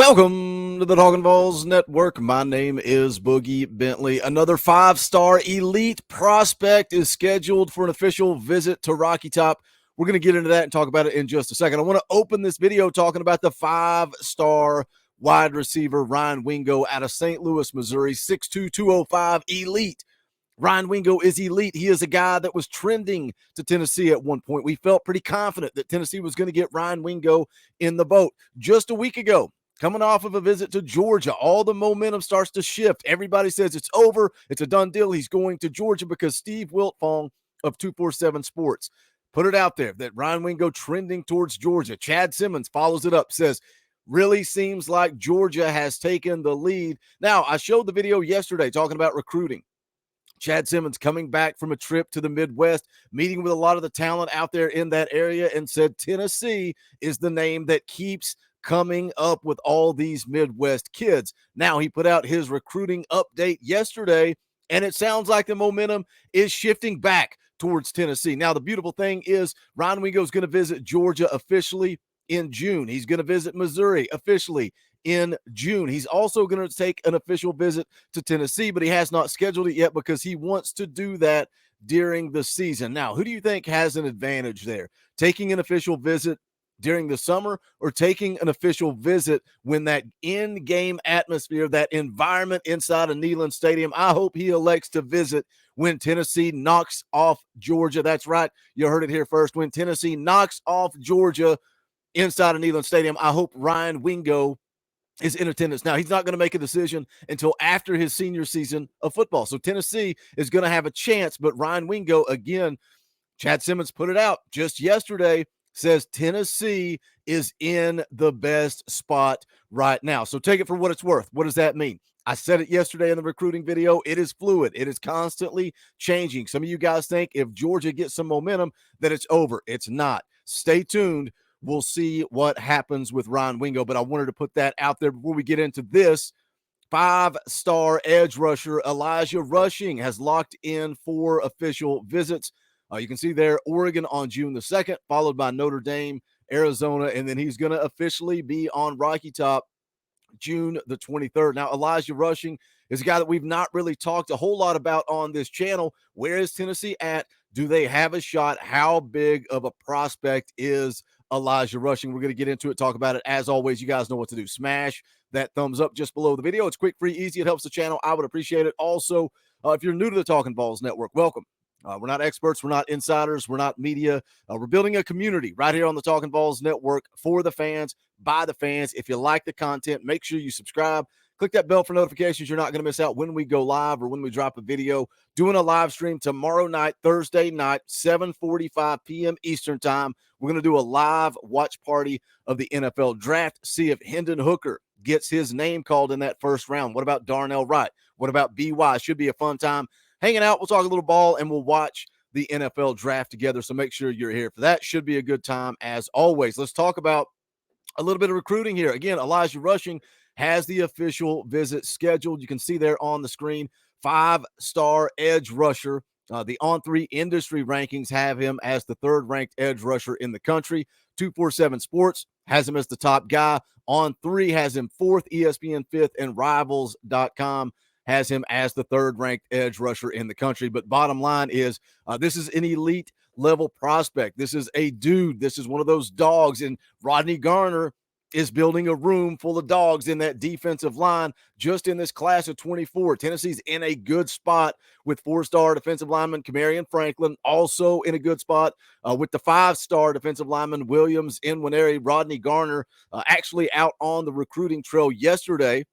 Welcome to the Talkin VAWLS Network. My name is Boogie Bentley. Another five-star elite prospect is scheduled for an official visit to Rocky Top. We're going to get into that and talk about it in just a second. I want to open this video talking about the five-star wide receiver Ryan Wingo out of St. Louis, Missouri, 6'2", 205, elite. Ryan Wingo is elite. He is a guy that was trending to Tennessee at one point. We felt pretty confident that Tennessee was going to get Ryan Wingo in the boat. Just a week ago, coming off of a visit to Georgia, all the momentum starts to shift. Everybody says it's over. It's a done deal. He's going to Georgia because Steve Wiltfong of 247 Sports put it out there that Ryan Wingo trending towards Georgia. Chad Simmons follows it up, says, really seems like Georgia has taken the lead. Now, I showed the video yesterday talking about recruiting. Chad Simmons coming back from a trip to the Midwest, meeting with a lot of the talent out there in that area, and said Tennessee is the name that keeps coming up with all these Midwest kids. Now, he put out his recruiting update yesterday, and it sounds like the momentum is shifting back towards Tennessee. Now, the beautiful thing is Ryan Wingo is going to visit Georgia officially in June. He's going to visit Missouri officially in June. He's also going to take an official visit to Tennessee, but he has not scheduled it yet because he wants to do that during the season. Now, who do you think has an advantage there? Taking an official visit during the summer or taking an official visit when that in-game atmosphere, that environment inside of Neyland Stadium? I hope he elects to visit when Tennessee knocks off Georgia. That's right. You heard it here first. When Tennessee knocks off Georgia inside of Neyland Stadium, I hope Ryan Wingo is in attendance. Now, he's not going to make a decision until after his senior season of football. So Tennessee is going to have a chance, but Ryan Wingo, again, Chad Simmons put it out just yesterday, says Tennessee is in the best spot right now. So take it for what it's worth. What does that mean? I said it yesterday in the recruiting video. It is fluid. It is constantly changing. Some of you guys think if Georgia gets some momentum that it's over. It's not. Stay tuned. We'll see what happens with Ryan Wingo, but I wanted to put that out there before we get into this. Five-star edge rusher Elijah Rushing has locked in 4 official visits. You can see there, Oregon on June the 2nd, followed by Notre Dame, Arizona, and then he's going to officially be on Rocky Top June the 23rd. Now, Elijah Rushing is a guy that we've not really talked a whole lot about on this channel. Where is Tennessee at? Do they have a shot? How big of a prospect is Elijah Rushing? We're going to get into it, talk about it. As always, you guys know what to do. Smash that thumbs up just below the video. It's quick, free, easy. It helps the channel. I would appreciate it. Also, if you're new to the Talkin VAWLS Network, welcome. We're not experts. We're not insiders. We're not media. We're building a community right here on the Talkin VAWLS Network for the fans, by the fans. If you like the content, make sure you subscribe. Click that bell for notifications. You're not going to miss out when we go live or when we drop a video. Doing a live stream tomorrow night, Thursday night, 7:45 p.m. Eastern time. We're going to do a live watch party of the NFL draft. See if Hendon Hooker gets his name called in that first round. What about Darnell Wright? What about BY? Should be a fun time hanging out. We'll talk a little ball and we'll watch the NFL draft together. So make sure you're here for that. Should be a good time as always. Let's talk about a little bit of recruiting here. Again, Elijah Rushing has the official visit scheduled. You can see there on the screen, 5-star edge rusher. The On3 industry rankings have him as the 3rd-ranked edge rusher in the country. 247 Sports has him as the top guy. On3 has him 4th, ESPN 5th, and Rivals.com has him as the 3rd-ranked edge rusher in the country. But bottom line is this is an elite level prospect. This is a dude. This is one of those dogs. And Rodney Garner is building a room full of dogs in that defensive line just in this class of 24. Tennessee's in a good spot with 4-star defensive lineman Kamarion Franklin, also in a good spot with the 5-star defensive lineman Williams Nwaneri. Rodney Garner actually out on the recruiting trail yesterday.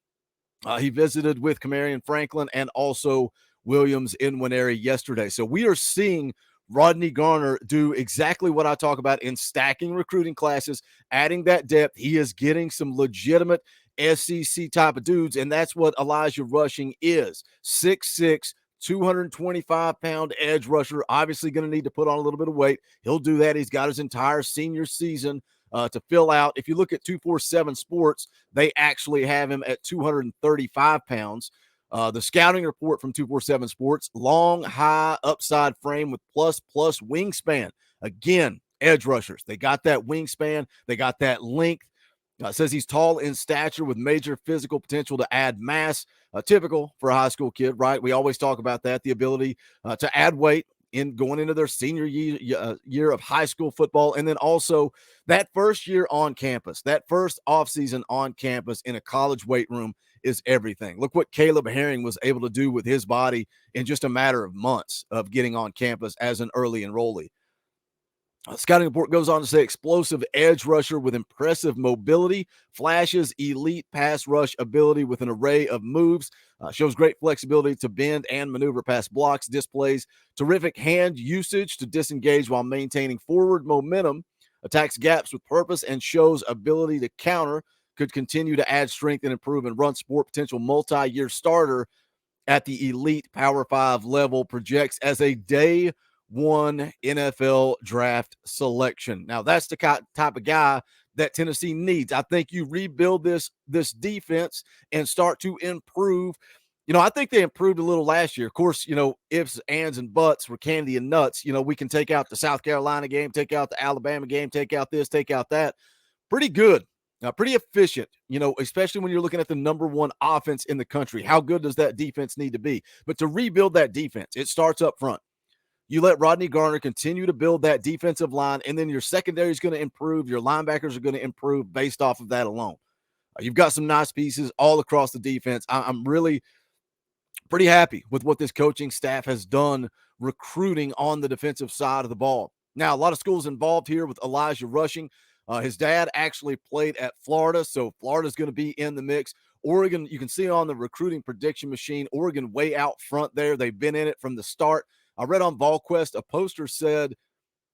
He visited with Kamarion Franklin and also Williams Nwaneri yesterday. So we are seeing Rodney Garner do exactly what I talk about in stacking recruiting classes, adding that depth. He is getting some legitimate SEC type of dudes, and that's what Elijah Rushing is. 6'6", 225-pound edge rusher, obviously going to need to put on a little bit of weight. He'll do that. He's got his entire senior season to fill out. If you look at 247 Sports, they actually have him at 235 pounds. The scouting report from 247 Sports, long, high upside frame with plus wingspan. Again, edge rushers. They got that wingspan. They got that length. Says he's tall in stature with major physical potential to add mass, typical for a high school kid, right? We always talk about that, the ability to add weight in going into their senior year of high school football. And then also that first year on campus, that first offseason on campus in a college weight room is everything. Look what Caleb Herring was able to do with his body in just a matter of months of getting on campus as an early enrollee. Scouting report goes on to say explosive edge rusher with impressive mobility, flashes elite pass rush ability with an array of moves, shows great flexibility to bend and maneuver past blocks, displays terrific hand usage to disengage while maintaining forward momentum, attacks gaps with purpose, and shows ability to counter. Could continue to add strength and improve and run support, potential multi-year starter at the elite Power 5 level, projects as a day one NFL draft selection. Now, that's the type of guy that Tennessee needs. I think you rebuild this defense and start to improve. I think they improved a little last year. Of course, ifs, ands, and buts were candy and nuts. We can take out the South Carolina game, take out the Alabama game, take out this, take out that. Pretty good. Pretty efficient, especially when you're looking at the number one offense in the country. How good does that defense need to be? But to rebuild that defense, it starts up front. You let Rodney Garner continue to build that defensive line, and then your secondary is going to improve. Your linebackers are going to improve based off of that alone. You've got some nice pieces all across the defense. I'm really pretty happy with what this coaching staff has done recruiting on the defensive side of the ball. Now, a lot of schools involved here with Elijah Rushing. His dad actually played at Florida, so Florida's going to be in the mix. Oregon, you can see on the recruiting prediction machine, Oregon way out front there. They've been in it from the start. I read on VolQuest, a poster said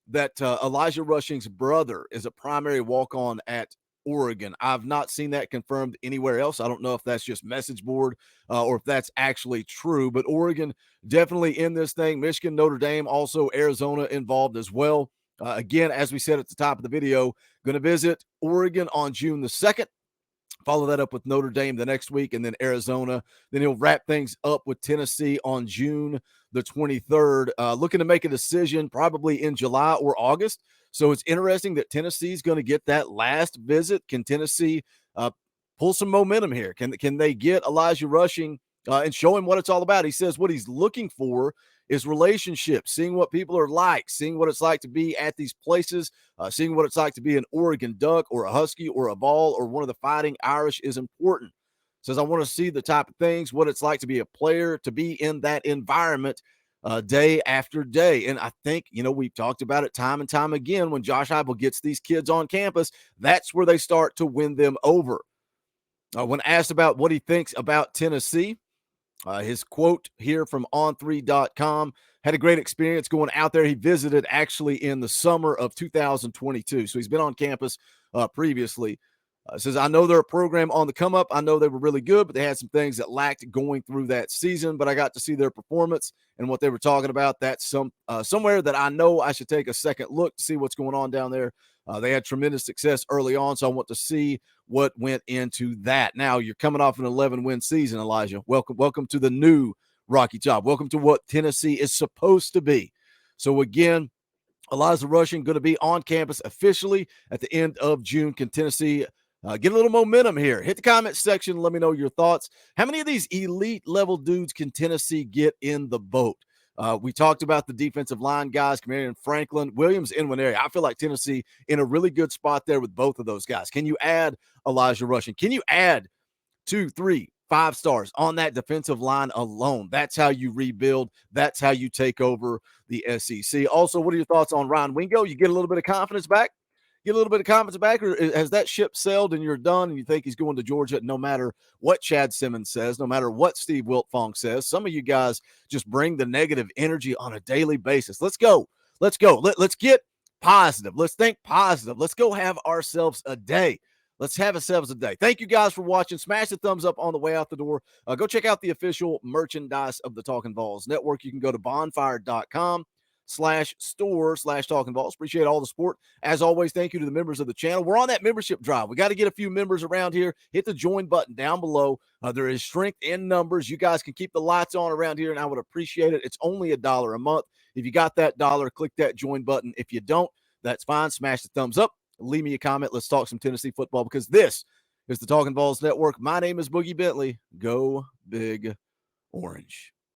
that Elijah Rushing's brother is a primary walk-on at Oregon. I've not seen that confirmed anywhere else. I don't know if that's just message board or if that's actually true, but Oregon definitely in this thing. Michigan, Notre Dame, also Arizona involved as well. Again, as we said at the top of the video, going to visit Oregon on June the 2nd. Follow that up with Notre Dame the next week, and then Arizona. Then he'll wrap things up with Tennessee on June the 23rd. Looking to make a decision probably in July or August. So it's interesting that Tennessee's going to get that last visit. Can Tennessee pull some momentum here? Can they get Elijah Rushing and show him what it's all about? He says what he's looking for is relationships, seeing what people are like, seeing what it's like to be at these places, seeing what it's like to be an Oregon Duck or a Husky or a Vol or one of the Fighting Irish is important. Says I want to see the type of things, what it's like to be a player, to be in that environment day after day. And I think, we've talked about it time and time again. When Josh Heupel gets these kids on campus, that's where they start to win them over. When asked about what he thinks about Tennessee, his quote here from on3.com, had a great experience going out there. He visited actually in the summer of 2022. So he's been on campus previously. Says, I know they're a program on the come up. I know they were really good, but they had some things that lacked going through that season. But I got to see their performance and what they were talking about. That's somewhere that I know I should take a second look to see what's going on down there. They had tremendous success early on, so I want to see what went into that. Now, you're coming off an 11-win season, Elijah. Welcome to the new Rocky Top. Welcome to what Tennessee is supposed to be. So, again, Elijah Rushing going to be on campus officially at the end of June. Can Tennessee get a little momentum here? Hit the comment section. Let me know your thoughts. How many of these elite level dudes can Tennessee get in the boat? We talked about the defensive line guys, Kamarion Franklin, Williams, in one area. I feel like Tennessee in a really good spot there with both of those guys. Can you add Elijah Rushing? Can you add 2, 3, 5 stars on that defensive line alone? That's how you rebuild. That's how you take over the SEC. Also, what are your thoughts on Ryan Wingo? You get a little bit of confidence back? Get a little bit of confidence back, or has that ship sailed and you're done and you think he's going to Georgia no matter what Chad Simmons says, no matter what Steve Wiltfong says? Some of you guys just bring the negative energy on a daily basis. Let's go. Let's get positive. Let's think positive. Let's go have ourselves a day. Let's have ourselves a day. Thank you guys for watching. Smash the thumbs up on the way out the door. Go check out the official merchandise of the Talkin' VAWLS Network. You can go to bonfire.com/store/Talkin' VAWLS. Appreciate all the support. As always, thank you to the members of the channel. We're on that membership drive. We got to get a few members around here. Hit the join button down below. There is strength in numbers. You guys can keep the lights on around here, and I would appreciate it. It's only $1 a month. If you got that dollar, click that join button. If you don't, that's fine. Smash the thumbs up. Leave me a comment. Let's talk some Tennessee football because this is the Talkin' VAWLS Network. My name is Boogie Bentley. Go Big Orange.